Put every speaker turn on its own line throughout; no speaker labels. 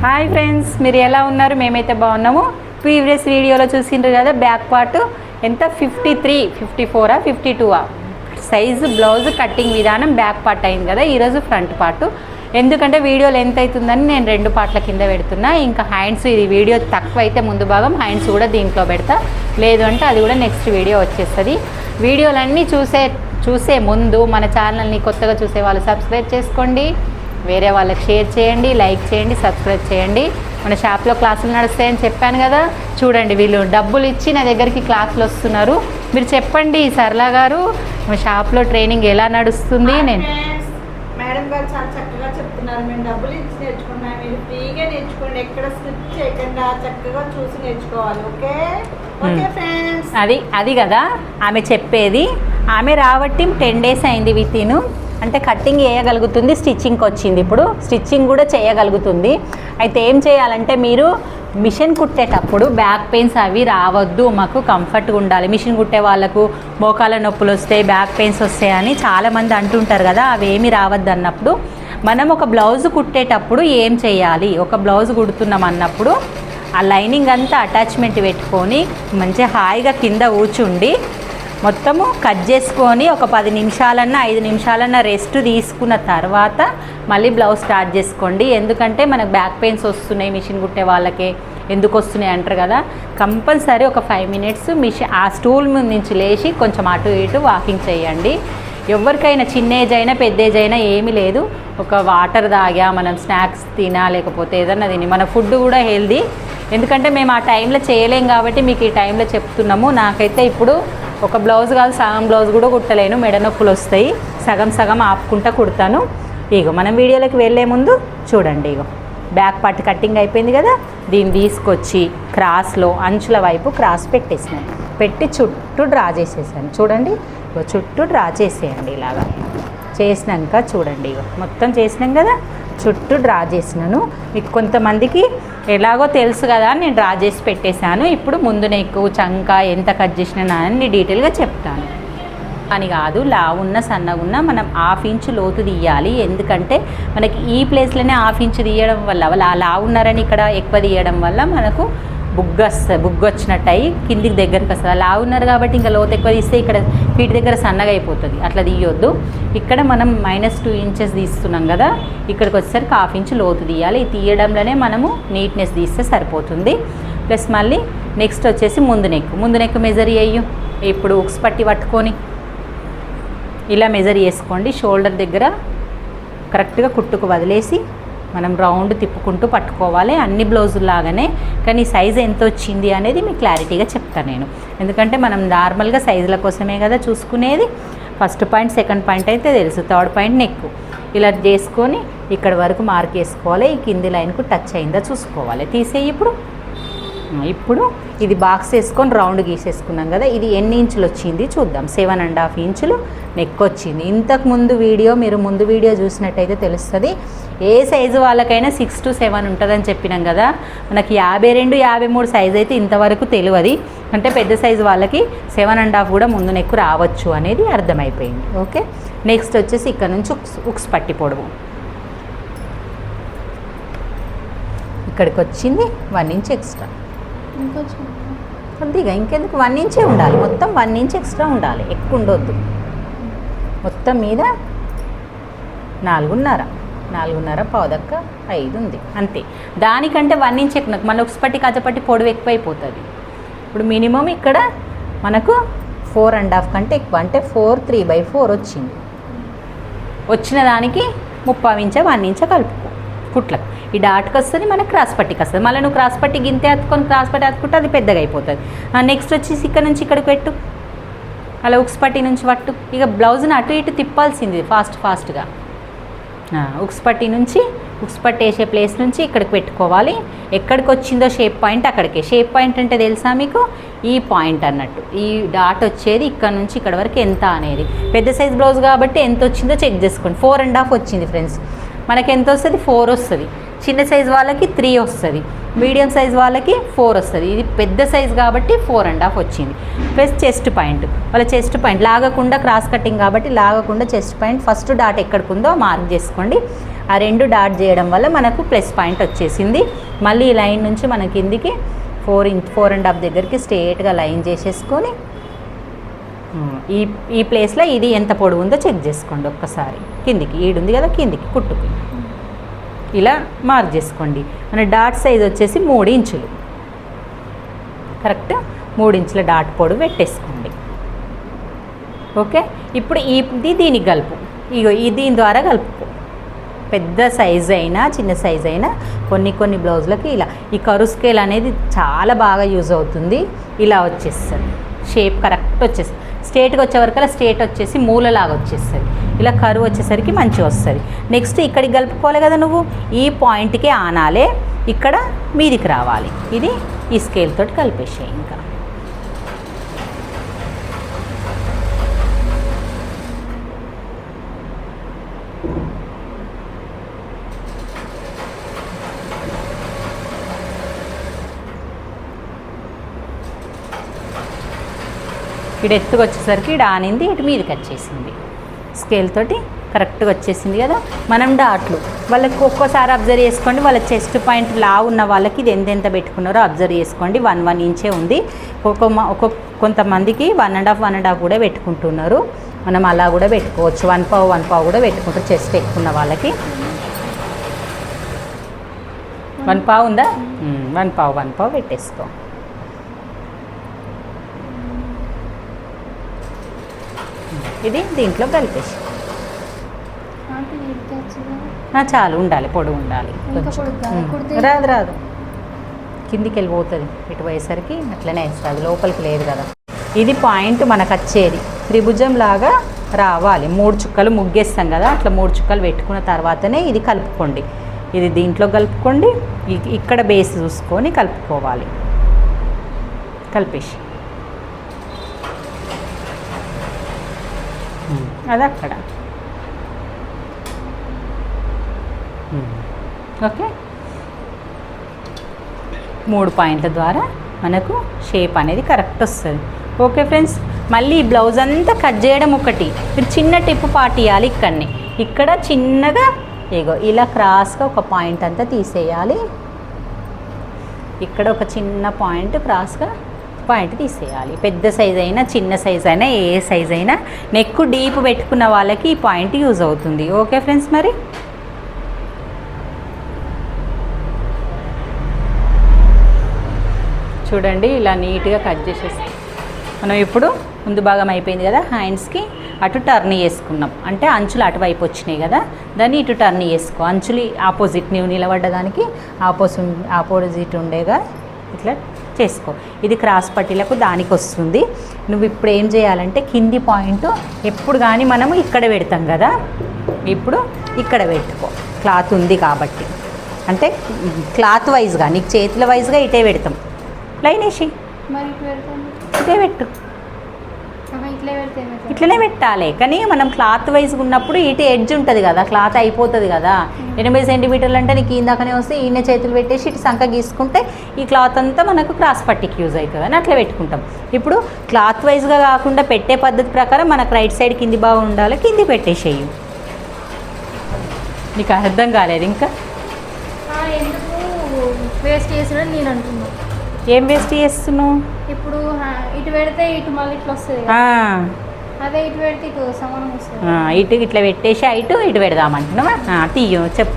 Hi friends, మీరు ఎలా ఉన్నారు? మేమైతే బాగున్నాము. ప్రీవియస్ వీడియోలో చూసిండ్రు కదా, బ్యాక్ పార్ట్ ఎంత 53, 54, 52 సైజు బ్లౌజ్ కటింగ్ విధానం బ్యాక్ పార్ట్ అయింది కదా. ఈరోజు ఫ్రంట్ పార్ట్, ఎందుకంటే వీడియో లెంత్ అవుతుందని నేను 2 పార్ట్ల కింద పెడుతున్నా. ఇంకా హ్యాండ్స్, ఇది వీడియో తక్కువ అయితే ముందు భాగం హ్యాండ్స్ కూడా దీంట్లో పెడతా, లేదు అంటే అది కూడా నెక్స్ట్ వీడియో వచ్చేస్తుంది. వీడియోలన్నీ చూసే ముందు మన ఛానల్ని కొత్తగా చూసే వాళ్ళు సబ్స్క్రైబ్ చేసుకోండి, వేరే వాళ్ళకి షేర్ చేయండి, లైక్ చేయండి, సబ్స్క్రైబ్ చేయండి. మన షాప్లో క్లాసులు నడుస్తాయని చెప్పాను కదా, చూడండి వీళ్ళు డబ్బులు ఇచ్చి నా దగ్గరికి క్లాసులు వస్తున్నారు. మీరు చెప్పండి సరళ గారు, మా షాప్లో ట్రైనింగ్ ఎలా నడుస్తుంది? నేను
మేడం గారు చాలా చక్కగా చెప్తున్నారు. మేము డబ్బులు ఇచ్చి నేర్చుకున్నాం, మీరు ఫ్రీగా నేర్చుకోండి, ఎక్కడ స్కిప్ చేయకుండా చక్కగా చూసి నేర్చుకోవాలి. ఓకే ఓకే ఫ్రెండ్స్,
అది కదా ఆమె చెప్పేది. ఆమె రాబట్టి 10 days అయింది వితిన్, అంటే కటింగ్ చేయగలుగుతుంది, స్టిచ్చింగ్కి వచ్చింది, ఇప్పుడు స్టిచ్చింగ్ కూడా చేయగలుగుతుంది. అయితే ఏం చేయాలంటే, మీరు మిషన్ కుట్టేటప్పుడు బ్యాక్ పెయిన్స్ అవి రావద్దు, మాకు కంఫర్ట్గా ఉండాలి. మిషన్ కుట్టే వాళ్ళకు మోకాల నొప్పులు వస్తాయి, బ్యాక్ పెయిన్స్ వస్తాయి అని చాలామంది అంటుంటారు కదా, అవి ఏమి రావద్దు అన్నప్పుడు మనం ఒక బ్లౌజ్ కుట్టేటప్పుడు ఏం చేయాలి? ఒక బ్లౌజ్ కుడుతున్నాం అన్నప్పుడు ఆ లైనింగ్ అంతా అటాచ్మెంట్ పెట్టుకొని మంచిగా హాయిగా కింద కూర్చుండి మొత్తము కట్ చేసుకొని ఒక 10 నిమిషాలన్నా 5 నిమిషాలన్నా రెస్ట్ తీసుకున్న తర్వాత మళ్ళీ బ్లౌజ్ స్టార్ట్ చేసుకోండి. ఎందుకంటే మనకు బ్యాక్ పెయిన్స్ వస్తున్నాయి మిషన్ కుట్టే వాళ్ళకే, ఎందుకు వస్తున్నాయి అంటారు కదా. కంపల్సరీ ఒక 5 minutes ఆ స్టూల్ నుంచి లేచి కొంచెం అటు ఇటు వాకింగ్ చేయండి. ఎవరికైనా చిన్న ఏజ్ అయినా పెద్ద ఏజ్ అయినా ఏమీ లేదు, ఒక వాటర్ తాగా, మనం స్నాక్స్ తినా, లేకపోతే ఏదన్నా తిని, మన ఫుడ్ కూడా హెల్దీ. ఎందుకంటే మేము ఆ టైంలో చేయలేం కాబట్టి మీకు ఈ టైంలో చెప్తున్నాము. నాకైతే ఇప్పుడు ఒక బ్లౌజ్ కాదు, సగం బ్లౌజ్ కూడా కుట్టలేను, మెడ నొప్పులు వస్తాయి, సగం ఆపుకుంటా కుడతాను. ఇగో మనం వీడియోలోకి వెళ్ళే ముందు చూడండి, ఇగో బ్యాక్ పార్ట్ కటింగ్ అయిపోయింది కదా, దీన్ని తీసుకొచ్చి క్రాస్లో అంచుల వైపు క్రాస్ పెట్టేసినాను, పెట్టి చుట్టూ డ్రా చేసేసాను. చూడండి ఇగో చుట్టూ డ్రా చేసేయండి. ఇలాగా చేసినాక చూడండి, ఇగో మొత్తం చేసినాం కదా, చుట్టూ డ్రా చేసినాను. మీకు కొంతమందికి ఎలాగో తెలుసు కదా, నేను డ్రా చేసి పెట్టేశాను. ఇప్పుడు ముందు నెక్, చంక ఎంత కట్ చేసినా అన్ని డీటెయిల్గా చెప్తాను. అని కాదు, లావున్న సన్నగున్న మనం 1/2 ఇంచ్ లోతు తీయాలి. ఎందుకంటే మనకి ఈ ప్లేస్లోనే 1/2 ఇంచ్ తీయడం వల్ల, లావున్నారని ఇక్కడ ఎక్కువ తీయడం వల్ల మనకు బుగ్గ వచ్చినట్టు అయ్యి కిందికి దగ్గరికి వస్తుంది. అలా ఉన్నారు కాబట్టి ఇంకా లోతు ఎక్కువ తీస్తే ఇక్కడ ఫీట్ దగ్గర సన్నగా అయిపోతుంది, అట్లా తీయొద్దు. ఇక్కడ మనం -2 inches తీస్తున్నాం కదా, ఇక్కడికి వచ్చేసరికి 1/2 ఇంచ్ లోతు తీయాలి. ఈ తీయడంలోనే మనము నీట్నెస్ తీస్తే సరిపోతుంది. ప్లస్ మళ్ళీ నెక్స్ట్ వచ్చేసి ముందు నెక్ మెజర్ చేయు. ఇప్పుడు ఉక్స్ పట్టి పట్టుకొని ఇలా మెజర్ చేసుకోండి. షోల్డర్ దగ్గర కరెక్ట్గా కుట్టుకు వదిలేసి మనం రౌండ్ తిప్పుకుంటూ పట్టుకోవాలి, అన్ని బ్లౌజుల్లాగానే. కానీ సైజు ఎంత వచ్చింది అనేది మీకు క్లారిటీగా చెప్తాను నేను, ఎందుకంటే మనం నార్మల్గా సైజుల కోసమే కదా చూసుకునేది. ఫస్ట్ పాయింట్, సెకండ్ పాయింట్ అయితే తెలుసు, థర్డ్ పాయింట్ నెక్. ఇలా చేసుకొని ఇక్కడ వరకు మార్క్ చేసుకోవాలి. ఈ కింది లైన్కు టచ్ అయిందా చూసుకోవాలి. తీసేయి. ఇప్పుడు ఇది బాక్స్ వేసుకొని రౌండ్ గీసేసుకున్నాం కదా, ఇది ఎన్ని ఇంచులు వచ్చింది చూద్దాం. 7.5 ఇంచులు నెక్ వచ్చింది. ఇంతకుముందు వీడియో, మీరు ముందు వీడియో చూసినట్టయితే తెలుస్తుంది. ఏ సైజు వాళ్ళకైనా 6 to 7 ఉంటుందని చెప్పినాం కదా. మనకి 52, 53 సైజు అయితే ఇంతవరకు తెలియదు, అంటే పెద్ద సైజు వాళ్ళకి 7.5 కూడా ముందు నెక్ రావచ్చు అనేది అర్థమైపోయింది. ఓకే, నెక్స్ట్ వచ్చేసి ఇక్కడ నుంచి ఉక్స్ పట్టి పొడవు ఇక్కడికి వచ్చింది 1 inch ఎక్స్ట్రా. కొద్దిగా ఇంకెందుకు, 1 inch ఉండాలి, మొత్తం 1 inch ఎక్స్ట్రా ఉండాలి, ఎక్కువ ఉండొద్దు. మొత్తం మీద 4.5 పావుదక్క 5 ఉంది అంతే. దానికంటే 1 inch ఎక్కువ, మన ఉక్స్పట్టి కజపట్టి పొడవు ఎక్కువైపోతుంది. ఇప్పుడు మినిమం ఇక్కడ మనకు 4.5 కంటే ఎక్కువ, అంటే 4 3/4 వచ్చింది. వచ్చిన దానికి 3/4 ఇంచ 1 inch కలుపుకో కుట్లకు. ఈ డాట్కి వస్తుంది, మనకు క్రాస్ పట్టికి వస్తుంది. మళ్ళీ నువ్వు క్రాస్ పట్టి గింతే అతుకొని క్రాస్ పట్టి అతుకుంటే అది పెద్దగా అయిపోతుంది. నెక్స్ట్ వచ్చేసి ఇక్కడ నుంచి ఇక్కడికి పెట్టు, అలా ఉక్స్ పట్టి నుంచి పట్టు. ఇక బ్లౌజ్ని అటు ఇటు తిప్పాల్సింది ఫాస్ట్గా. ఉక్స్ పట్టి నుంచి, ఉక్స్ పట్టి వేసే ప్లేస్ నుంచి ఇక్కడికి పెట్టుకోవాలి. ఎక్కడికి వచ్చిందో షేప్ పాయింట్ అక్కడికే. షేప్ పాయింట్ అంటే తెలుసా మీకు? ఈ పాయింట్ అన్నట్టు. ఈ డాట్ వచ్చేది ఇక్కడ నుంచి ఇక్కడ వరకు ఎంత అనేది. పెద్ద సైజ్ బ్లౌజ్ కాబట్టి ఎంత వచ్చిందో చెక్ చేసుకోండి. 4.5 వచ్చింది ఫ్రెండ్స్. మనకి ఎంత వస్తుంది? 4 వస్తుంది. చిన్న సైజ్ వాళ్ళకి 3 వస్తుంది, మీడియం సైజ్ వాళ్ళకి 4 వస్తుంది. ఇది పెద్ద సైజ్ కాబట్టి 4.5 వచ్చింది. ప్లస్ చెస్ట్ పాయింట్, వాళ్ళ చెస్ట్ పాయింట్ లాగకుండా క్రాస్ కటింగ్ కాబట్టి లాగకుండా చెస్ట్ పాయింట్ ఫస్ట్ డాట్ ఎక్కడికి ఉందో మార్క్ చేసుకోండి. ఆ 2 డాట్ చేయడం వల్ల మనకు ప్లస్ పాయింట్ వచ్చేసింది. మళ్ళీ ఈ లైన్ నుంచి మన కిందికి 4.5 దగ్గరికి స్ట్రేట్గా లైన్ చేసేసుకొని ఈ ప్లేస్లో ఇది ఎంత పొడవు ఉందో చెక్ చేసుకోండి ఒక్కసారి. కిందికి ఈడుంది కదా, కిందికి కుట్టుకి ఇలా మార్క్ చేసుకోండి. మన డాట్ సైజ్ వచ్చేసి 3 ఇంచులు, కరెక్ట్ 3 ఇంచుల డాట్ పొడవు పెట్టేసుకోండి. ఓకే, ఇప్పుడు ఇది దీనికి కలుపు, ఇగో దీని ద్వారా కలుపుకో. పెద్ద సైజ్ అయినా చిన్న సైజ్ అయినా కొన్ని బ్లౌజులకి ఇలా ఈ కరువు స్కేల్ అనేది చాలా బాగా యూజ్ అవుతుంది. ఇలా వచ్చేస్తుంది, షేప్ కరెక్ట్ వచ్చేస్తుంది. స్ట్రేట్గా వచ్చే వరకు అలా స్ట్రేట్ వచ్చేసి మూలలాగా వచ్చేస్తుంది. ఇలా కరువు వచ్చేసరికి మంచిగా వస్తుంది. నెక్స్ట్ ఇక్కడికి కలుపుకోవాలి కదా నువ్వు, ఈ పాయింట్కి ఆనాలే ఇక్కడ మీదికి రావాలి. ఇది ఈ స్కేల్ తోటి కలిపేసేయి. ఇంకా ఇటు ఎత్తుకు వచ్చేసరికి ఇటు ఆనింది, ఇటు మీదకి వచ్చేసింది. స్కేల్ తోటి కరెక్ట్గా వచ్చేసింది కదా. మనం డాట్లు వాళ్ళకి ఒక్కోసారి అబ్జర్వ్ చేసుకోండి. వాళ్ళ చెస్ట్ పాయింట్ లావు ఉన్న వాళ్ళకి ఇది ఎంతెంత పెట్టుకున్నారో అబ్జర్వ్ చేసుకోండి. 1 ఇంచే ఉంది. కొంతమందికి 1.5 కూడా పెట్టుకుంటున్నారు. మనం అలా కూడా పెట్టుకోవచ్చు. 1 పావు కూడా పెట్టుకుంటారు చెస్ట్ ఎక్కువ ఉన్న వాళ్ళకి. 1 పావు ఉందా, 1 పావు పెట్టేసుకో. ఇది దీంట్లో కలిపేసి చాలు, ఉండాలి పొడవు ఉండాలి. రాదు కిందికి వెళ్ళిపోతుంది. ఇటు పోయేసరికి అట్లనే వేస్తుంది, లోపలికి లేదు కదా. ఇది పాయింట్ మనకు వచ్చేది త్రిభుజం లాగా రావాలి. 3 చుక్కలు ముగ్గేస్తాం కదా, అట్లా 3 చుక్కలు పెట్టుకున్న తర్వాతనే ఇది కలుపుకోండి. ఇది దీంట్లో కలుపుకోండి. ఇక్కడ బేస్ చూసుకొని కలుపుకోవాలి. కలిపేసి అది అక్కడ. ఓకే, 3 పాయింట్ల ద్వారా మనకు షేప్ అనేది కరెక్ట్ వస్తుంది. ఓకే ఫ్రెండ్స్, మళ్ళీ ఈ బ్లౌజ్ అంతా కట్ చేయడం ఒకటి. మీరు చిన్న టిప్పు పాటియాలి. ఇక్కడ చిన్నగా ఇగో ఇలా క్రాస్గా ఒక పాయింట్ అంతా తీసేయాలి. ఇక్కడ ఒక చిన్న పాయింట్ క్రాస్గా పాయింట్ తీసేయాలి. పెద్ద సైజ్ అయినా చిన్న సైజ్ అయినా ఏ సైజ్ అయినా నెక్ డీప్ పెట్టుకున్న వాళ్ళకి ఈ పాయింట్ యూజ్ అవుతుంది. ఓకే ఫ్రెండ్స్, మరి చూడండి ఇలా నీట్గా కట్ చేసేసి మనం ఇప్పుడు ముందు భాగం అయిపోయింది కదా, హ్యాండ్స్కి అటు టర్న్ చేసుకున్నాం. అంటే అంచులు అటువైపు వచ్చినాయి కదా, దాన్ని ఇటు టర్న్ చేసుకో. అంచులు ఆపోజిట్ నీవు నిలబడ్డదానికి ఆపోజిట్ ఉండేగా ఇట్లా చేసుకో. ఇది క్రాస్ పట్టీలకు దానికి వస్తుంది. నువ్వు ఇప్పుడు ఏం చేయాలంటే కింది పాయింట్ ఎప్పుడు కానీ మనము ఇక్కడ పెడతాం కదా, ఇప్పుడు ఇక్కడ పెట్టుకో. క్లాత్ ఉంది కాబట్టి, అంటే క్లాత్ వైజ్గా నీకు చేతుల వైజ్గా ఇటే పెడతాం. లైన్ వేసి ఇటే పెట్టు. ఇట్లనే పెట్టాలి. కానీ మనం క్లాత్ వైజ్గా ఉన్నప్పుడు ఇటు ఎడ్జ్ ఉంటుంది కదా, క్లాత్ అయిపోతుంది కదా. 80 సెంటీమీటర్లు అంటే నీకు ఇందాకనే వస్తే ఈయన చేతులు పెట్టేసి ఇటు సంఖ గీసుకుంటే ఈ క్లాత్ అంతా మనకు క్రాస్ పట్టికి యూజ్ అవుతుంది అని అట్లా పెట్టుకుంటాం. ఇప్పుడు క్లాత్ వైజ్గా కాకుండా పెట్టే పద్ధతి ప్రకారం మనకు రైట్ సైడ్ కింది బాగా ఉండాలి, కింది పెట్టేసేయి. నీకు అర్థం కాలేదు ఇంకా?
వేస్ట్ చేసిన నేను అంటున్నాను.
ఏం వేస్ట్ చేస్తున్నావు?
ఇప్పుడు ఇటు పెడితే ఇటు మళ్ళీ ఇట్లా వస్తుంది, అదే ఇటు పెడితే ఇటు సమానం వస్తుంది.
ఇటు ఇట్లా పెట్టేసి ఇటు పెడదామంటున్నావా? తీయు చెప్పు.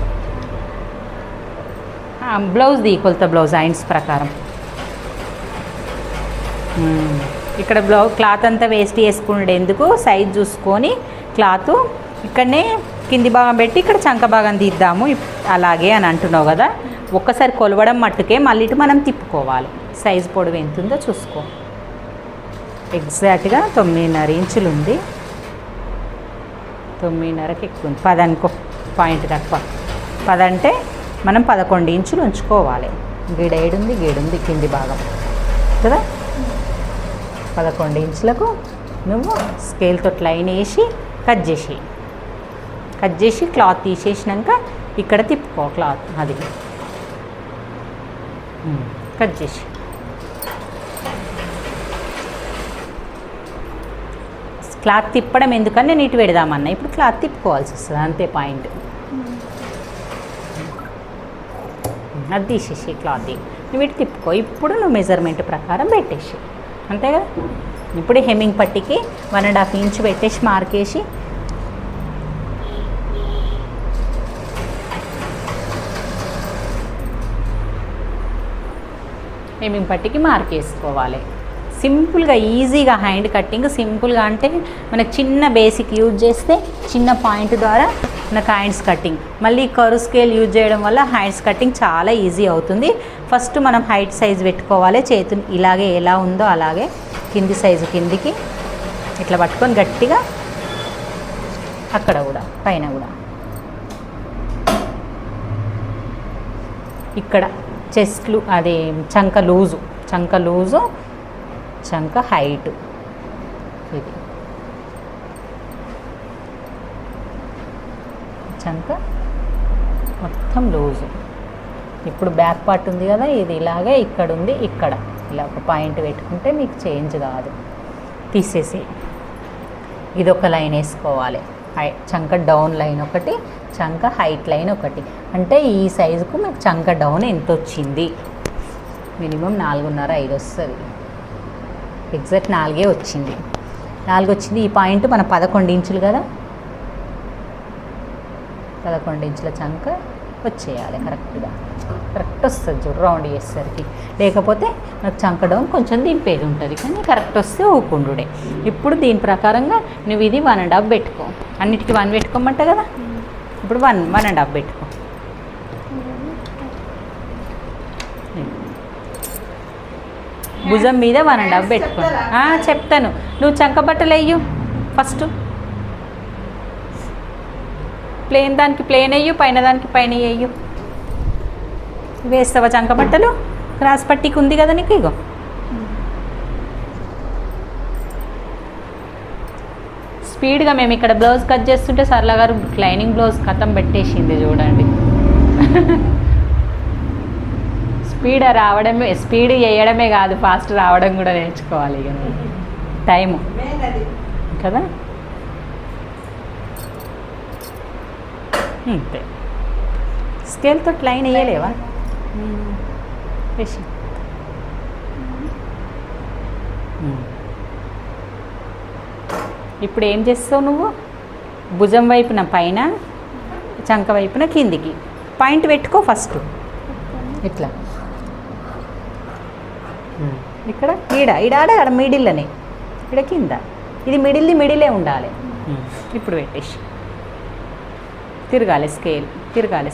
బ్లౌజ్ కొలత బ్లౌజ్ హ్యాండ్స్ ప్రకారం. ఇక్కడ క్లాత్ అంతా వేస్ట్ చేసుకున్నాడు ఎందుకు? సైజ్ చూసుకొని క్లాత్ ఇక్కడనే కింది భాగం పెట్టి ఇక్కడ చంక భాగం తీద్దాము అలాగే అని అంటున్నావు కదా. ఒక్కసారి కొలవడం మట్టుకే మళ్ళీ ఇటు మనం తిప్పుకోవాలి. సైజ్ పొడవు ఎంత ఉందో చూసుకో. ఎగ్జాక్ట్గా 9.5 ఇంచులు ఉంది. 9.5కి ఎక్కువ ఉంది. 10 అనుకో, పాయింట్ తక్కువ. 10 అంటే మనం 11 ఇంచులు ఉంచుకోవాలి. గీడుంది కింది భాగం కదా. 11 ఇంచులకు నువ్వు స్కేల్తో లైన్ వేసి కట్ చేసి క్లాత్ తీసేసినాక ఇక్కడ తిప్పుకో క్లాత్ అది కట్ చేసి క్లాత్ తిప్పడం ఎందుకని నేను ఇటు పెడదామన్నా, ఇప్పుడు క్లాత్ తిప్పుకోవాల్సి వస్తుంది అంతే పాయింట్. అది తీసేసి క్లాత్ నువ్వు ఇటు తిప్పుకో. ఇప్పుడు నువ్వు మెజర్మెంట్ ప్రకారం పెట్టేసి అంతే కదా. ఇప్పుడు హెమ్మింగ్ పట్టికి 1.5 ఇంచ్ పెట్టేసి మార్కేసి హెమ్మింగ్ పట్టికి మార్కేసుకోవాలి. సింపుల్గా ఈజీగా హ్యాండ్ కట్టింగ్ సింపుల్గా అంటే మనకు చిన్న బేసిక్ యూజ్ చేస్తే చిన్న పాయింట్ ద్వారా మనకు హ్యాండ్స్ కట్టింగ్, మళ్ళీ కర్వ్ స్కేల్ యూజ్ చేయడం వల్ల హ్యాండ్స్ కట్టింగ్ చాలా ఈజీ అవుతుంది. ఫస్ట్ మనం హైట్ సైజ్ పెట్టుకోవాలి. చేతులు ఇలాగే ఎలా ఉందో అలాగే కింది సైజు కిందికి ఇట్లా పట్టుకొని గట్టిగా అక్కడ కూడా పైన కూడా ఇక్కడ చెస్ట్లు అదే చంక లూజు చంక హైట్ ఇది చంక మొత్తం లూజు. ఇప్పుడు బ్యాక్ పార్ట్ ఉంది కదా, ఇది ఇలాగే ఇక్కడ ఉంది, ఇక్కడ ఇలా ఒక పాయింట్ పెట్టుకుంటే మీకు చేంజ్ కాదు. తీసేసి ఇది ఒక లైన్ వేసుకోవాలి. చంక డౌన్ లైన్ ఒకటి, చంక హైట్ లైన్ ఒకటి. అంటే ఈ సైజుకు మీకు చంక డౌన్ ఎంత వచ్చింది? మినిమం 4.5-5 వస్తుంది. ఎగ్జాక్ట్ 4 వచ్చింది. 4 వచ్చింది. ఈ పాయింట్ మన 11 ఇంచులు కదా, 11 ఇంచుల చంక వచ్చేయాలి. కరెక్ట్ వస్తుంది చూడు రౌండ్ చేసేసరికి. లేకపోతే నాకు చంక డౌన్ కొంచెం దింపేది ఉంటుంది, కానీ కరెక్ట్ వస్తే ఊకుండుడే. ఇప్పుడు దీని ప్రకారంగా నువ్వు ఇది 1.5 పెట్టుకో. అన్నిటికీ 1 పెట్టుకోమంట కదా, ఇప్పుడు 1.5 పెట్టుకో. భుజం మీద 1.5 పెట్టుకో. చెప్తాను, నువ్వు చంక బట్టలు వేయు ఫస్ట్. ప్లేన్ దానికి ప్లేన్ వేయు, పైన దానికి పైన వేయు. వేస్తావా చంక బట్టలు? క్రాస్ పట్టీకి ఉంది కదా నీకు. ఇగో స్పీడ్గా మేము ఇక్కడ బ్లౌజ్ కట్ చేస్తుంటే సరళ గారు లైనింగ్ బ్లౌజ్ కథం పెట్టేసింది చూడండి. స్పీడ్ చేయడమే కాదు, ఫాస్ట్ రావడం కూడా నేర్చుకోవాలి ఇక టైము కదా. అంతే. స్కేల్తో లైన్ వేయలేవా? వేసి ఇప్పుడు ఏం చేస్తావు నువ్వు? భుజం వైపున పైన, చంక వైపున కిందికి పాయింట్ పెట్టుకో ఫస్ట్. ఇట్లా ఇక్కడ ఈడ మిడిల్లోనే, ఇక్కడ కింద. ఇది మిడిలే ఉండాలి. ఇప్పుడు పెట్టేసి తిరగాలి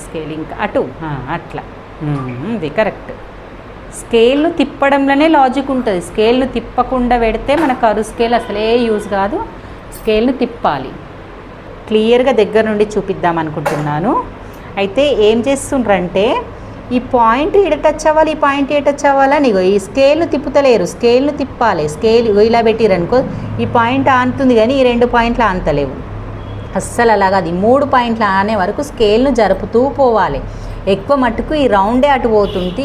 స్కేల్ ఇంకా అటు అట్లా. ఇది కరెక్ట్. స్కేల్ను తిప్పడంలోనే లాజిక్ ఉంటుంది. స్కేల్ను తిప్పకుండా పెడితే మన కరు స్కేల్ అసలే యూజ్ కాదు. స్కేల్ను తిప్పాలి. క్లియర్గా దగ్గర నుండి చూపిద్దాం అనుకుంటున్నాను. అయితే ఏం చేస్తుండ్రంటే ఈ పాయింట్ ఈడ టచ్ అవ్వాలి, ఈ పాయింట్ ఏ టచ్ అవ్వాలని ఈ స్కేల్ను తిప్పుతలేరు. స్కేల్ను తిప్పాలి. స్కేల్ ఇలా పెట్టిరనుకో ఈ పాయింట్ ఆనుతుంది, కానీ ఈ 2 పాయింట్లు ఆనతలేవు అస్సలు. అలాగా అది 3 పాయింట్లు ఆనే వరకు స్కేల్ను జరుపుతూ పోవాలి. ఎక్కువ మట్టుకు ఈ రౌండే అటు పోతుంటే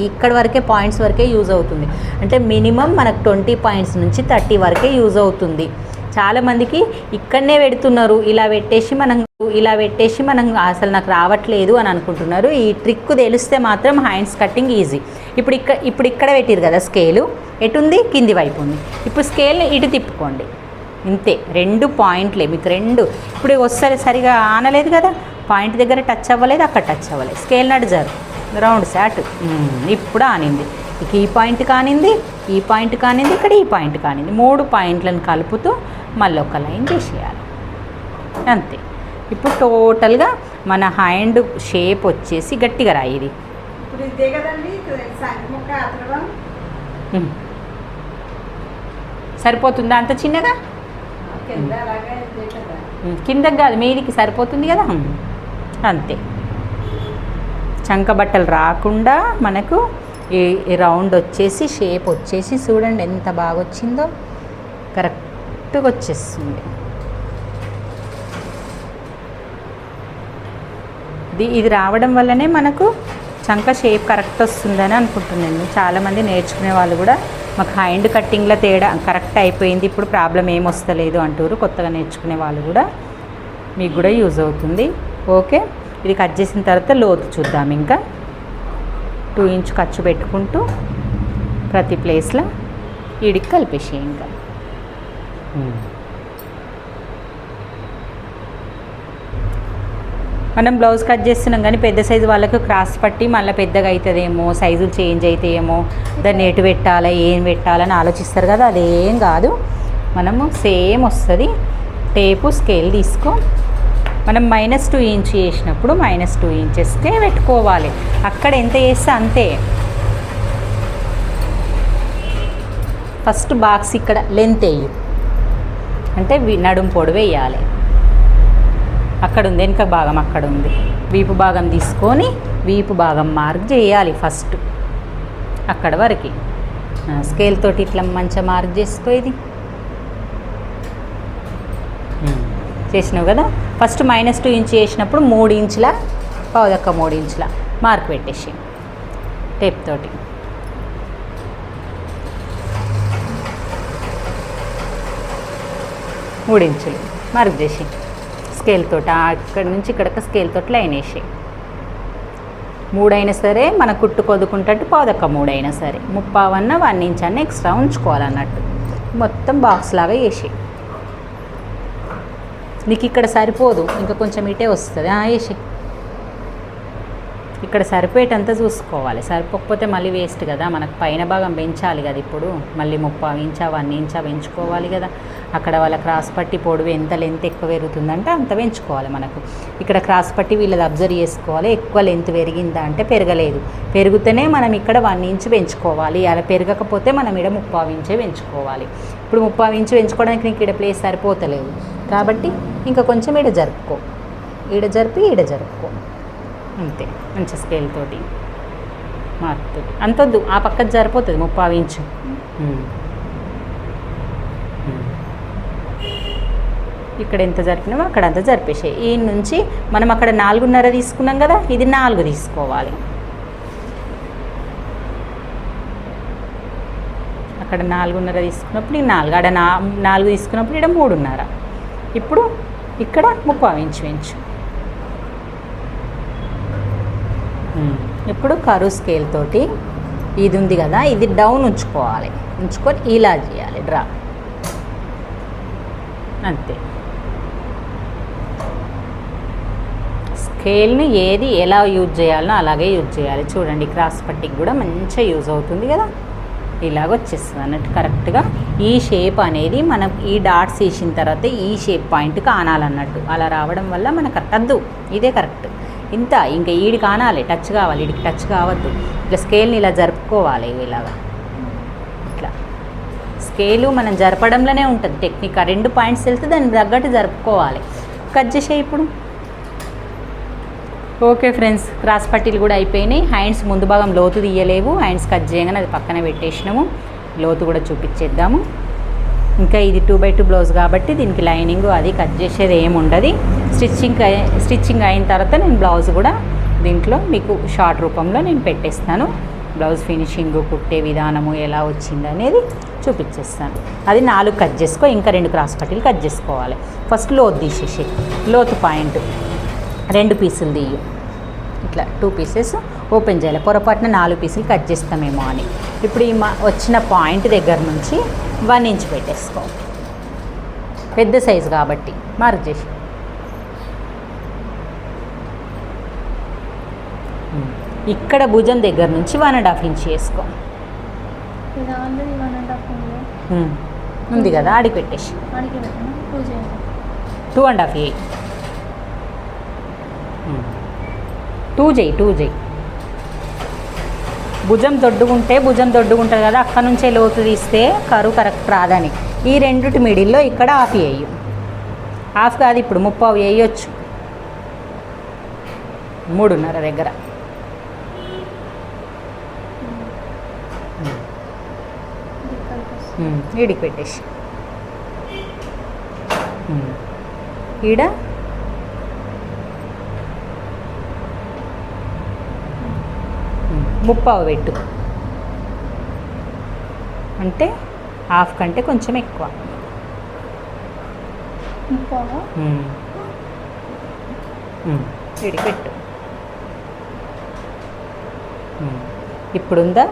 ఇక్కడ వరకే పాయింట్స్ వరకే యూజ్ అవుతుంది. అంటే మినిమం మనకు 20 పాయింట్స్ నుంచి 30 వరకే యూజ్ అవుతుంది. చాలామందికి ఇక్కడనే పెడుతున్నారు. ఇలా పెట్టేసి మనం అసలు నాకు రావట్లేదు అని అనుకుంటున్నారు. ఈ ట్రిక్ తెలిస్తే మాత్రం హ్యాండ్స్ కట్టింగ్ ఈజీ. ఇప్పుడు ఇక్కడ పెట్టిరు కదా స్కేలు, ఎటుంది? కింది వైపు ఉంది. ఇప్పుడు స్కేల్ని ఇటు తిప్పుకోండి. ఇంతే, 2 పాయింట్లే మీకు 2. ఇప్పుడు వస్తారు సరిగా ఆనలేదు కదా, పాయింట్ దగ్గర టచ్ అవ్వలేదు, అక్కడ టచ్ అవ్వలేదు. స్కేల్ నడిచారు రౌండ్ సాట్. ఇప్పుడు ఆనింది. ఇక ఈ పాయింట్ కానింది, ఈ పాయింట్ కానింది, ఇక్కడ ఈ పాయింట్ కానింది. 3 పాయింట్లను కలుపుతూ మళ్ళీ ఒక లైన్ చేసేయాలి. అంతే. ఇప్పుడు టోటల్గా మన హ్యాండ్ షేప్ వచ్చేసి గట్టిగా రాయి. ఇది
ఇప్పుడు ఇదే కదండి ముక్క అతకడం.
సరిపోతుందా అంత చిన్నగా? కిందకి కాదు, మీదికి సరిపోతుంది కదా. అంతే. చంక బట్టలు రాకుండా మనకు ఈ రౌండ్ వచ్చేసి షేప్ వచ్చేసి చూడండి ఎంత బాగా వచ్చిందో. కరెక్ట్గా వచ్చేస్తుంది. ఇది రావడం వల్లనే మనకు చంక షేప్ కరెక్ట్ వస్తుందని అనుకుంటున్నాను. చాలామంది నేర్చుకునే వాళ్ళు కూడా మాకు హ్యాండ్ కట్టింగ్లో తేడా కరెక్ట్ అయిపోయింది, ఇప్పుడు ప్రాబ్లం ఏం వస్తలేదు అంటారు. కొత్తగా నేర్చుకునే వాళ్ళు కూడా మీకు కూడా యూజ్ అవుతుంది. ఓకే, ఇది కట్ చేసిన తర్వాత లోతు చూద్దాం. ఇంకా 2 ఇంచ్ ఖర్చు పెట్టుకుంటూ ప్రతి ప్లేస్లో ఈడికి కలిపేసి ఇంకా మనం బ్లౌజ్ కట్ చేస్తున్నాం కానీ పెద్ద సైజు వాళ్ళకు క్రాస్ పట్టి మళ్ళీ పెద్దగా అవుతుందేమో, సైజులు చేంజ్ అవుతాయేమో, దాన్ని ఎటు పెట్టాలా ఏం పెట్టాలని ఆలోచిస్తారు కదా, అదేం కాదు. మనము సేమ్ వస్తుంది. టేపు స్కేల్ తీసుకో. మనం -2 ఇంచ్ చేసినప్పుడు -2 ఇంచెస్కే పెట్టుకోవాలి. అక్కడ ఎంత చేస్తే అంతే. ఫస్ట్ బాక్స్ ఇక్కడ లెంత్ వేయు, అంటే నడుం పొడవు వేయాలి. అక్కడ ఉంది వెనుక భాగం, అక్కడ ఉంది. వీపు భాగం తీసుకొని వీపు భాగం మార్క్ చేయాలి ఫస్ట్, అక్కడ వరకు. స్కేల్ తోటి ఇట్లా మంచిగా మార్క్ చేసుకో. ఇది చేసినావు కదా. ఫస్ట్ -2 ఇంచ్ చేసినప్పుడు 3 ఇంచుల 3 ఇంచుల మార్క్ పెట్టేసి టేప్ తోటి. మూడు ఇంచులు మార్క్ చేసి స్కేల్ తోటి అక్కడి నుంచి ఇక్కడికి స్కేల్ తోటి లైన్ వేసి 3 అయినా సరే మన కుట్టు కొదుకుంటట్టు 3 అయినా సరే 3/4 1 ఇంచ్ అన్న ఎక్స్ట్రా ఉంచుకోవాలన్నట్టు. మొత్తం బాక్స్ లాగా వేసి నీకు ఇక్కడ సరిపోదు, ఇంకా కొంచెం ఇటే వస్తుంది. వేసి ఇక్కడ సరిపోయేటంతా చూసుకోవాలి. సరిపోకపోతే మళ్ళీ వేస్ట్ కదా, మనకు పైన భాగం పెంచాలి కదా. ఇప్పుడు మళ్ళీ 3/4 ఇంచా 1 ఇంచా పెంచుకోవాలి కదా. అక్కడ వాళ్ళ క్రాస్ పట్టి పొడవు ఎంత లెంత్ ఎక్కువ పెరుగుతుందంటే అంత పెంచుకోవాలి. మనకు ఇక్కడ క్రాస్ పట్టి వీళ్ళది అబ్జర్వ్ చేసుకోవాలి. ఎక్కువ లెంత్ పెరిగిందా అంటే పెరగలేదు, పెరిగితేనే మనం ఇక్కడ 1 ఇంచ్ పెంచుకోవాలి. అలా పెరగకపోతే మనం ఇక్కడ 3/4 ఇంచే పెంచుకోవాలి. ఇప్పుడు 3/4 ఇంచు పెంచుకోవడానికి నీకు ఇక్కడ ప్లేస్ సరిపోతలేదు కాబట్టి ఇంకా కొంచెం ఈడ జరుపుకో, ఈడ జరిపి ఈడ జరుపుకో అంతే. మంచి స్కేల్ తోటి మారుతుంది. అంతొద్దు, ఆ పక్కది సరిపోతుంది 3/4 ఇంచు. ఇక్కడ ఎంత జరిపినామో అక్కడ అంతా జరిపేసాయి. ఈ నుంచి మనం అక్కడ 4.5 తీసుకున్నాం కదా, ఇది 4 తీసుకోవాలి. అక్కడ 4.5 తీసుకున్నప్పుడు ఈ 4, ఆడ 4 తీసుకున్నప్పుడు ఇక్కడ 3.5. ఇప్పుడు ఇక్కడ 3/4 ఇంచు పెంచు. ఇప్పుడు కరువు స్కేల్ తోటి ఇది ఉంది కదా, ఇది డౌన్ ఉంచుకోవాలి. ఉంచుకొని ఇలా చేయాలి డ్రా, అంతే. స్కేల్ని ఏది ఎలా యూజ్ చేయాలనో అలాగే యూజ్ చేయాలి. చూడండి క్రాస్ పట్టికి కూడా మంచిగా యూజ్ అవుతుంది కదా, ఇలాగ వచ్చేస్తుంది అన్నట్టు. కరెక్ట్గా ఈ షేప్ అనేది మనం ఈ డాట్స్ వేసిన తర్వాత ఈ షేప్ పాయింట్కి ఆనాలన్నట్టు. అలా రావడం వల్ల మనకు కట్టద్దు, ఇదే కరెక్ట్. ఇంత ఇంకా ఈడికి ఆనాలి, టచ్ కావాలి, ఈడికి టచ్ కావద్దు. ఇట్లా స్కేల్ని ఇలా జరుపుకోవాలి. ఇలాగా ఇట్లా స్కేలు మనం జరపడంలోనే ఉంటుంది టెక్నిక్. ఆ 2 పాయింట్స్ వెళ్తే దాన్ని తగ్గట్టు జరుపుకోవాలి. కట్ చేసే ఇప్పుడు. ఓకే ఫ్రెండ్స్, క్రాస్ పట్టీలు కూడా అయిపోయినాయి. హ్యాండ్స్ ముందు భాగం లోతు తీయలేవు, హ్యాండ్స్ కట్ చేయగానే అది పక్కన పెట్టేసినాము. లోతు కూడా చూపించేద్దాము. ఇంకా ఇది 2x2 బ్లౌజ్ కాబట్టి దీనికి లైనింగ్ అది కట్ చేసేది ఏముండదు. స్టిచ్చింగ్ అయిన తర్వాత నేను బ్లౌజ్ కూడా దీంట్లో మీకు షార్ట్ రూపంలో నేను పెట్టేస్తాను. బ్లౌజ్ ఫినిషింగ్, కుట్టే విధానము ఎలా వచ్చింది అనేది చూపించేస్తాను. అది 4 కట్ చేసుకో, ఇంకా 2 క్రాస్ పట్టీలు కట్ చేసుకోవాలి. ఫస్ట్ లోతు తీసేసి, లోతు పాయింట్ 2 పీసులు తీయు. ఇట్లా 2 పీసెస్ ఓపెన్ చేయాలి. పొరపాటున 4 పీసులు కట్ చేస్తామేమో అని. ఇప్పుడు ఈ వచ్చిన పాయింట్ దగ్గర నుంచి 1 ఇంచ్ పెట్టేసుకో, పెద్ద సైజు కాబట్టి మార్క్ చేసి. ఇక్కడ భుజం దగ్గర నుంచి 1.5 ఇంచ్ చేసుకో. ఉంది కదా, ఆడికి పెట్టేసి 2.5 చేయి. 2 చేయి. భుజం దొడ్డుగుంటుంది కదా, అక్కడ నుంచే లోతు తీస్తే కరువు కరెక్ట్ రాదని. ఈ 2 మిడిల్లో ఇక్కడ హాఫ్ వేయు. హాఫ్ కాదు, ఇప్పుడు 3/4 వేయొచ్చు. 3.5 దగ్గర ఈడికి పెట్టేసి ఈడ ముప్పావు పెట్టు, అంటే హాఫ్ కంటే కొంచెం ఎక్కువ.
ముప్పావా?
విడిపెట్టు. ఇప్పుడుందా?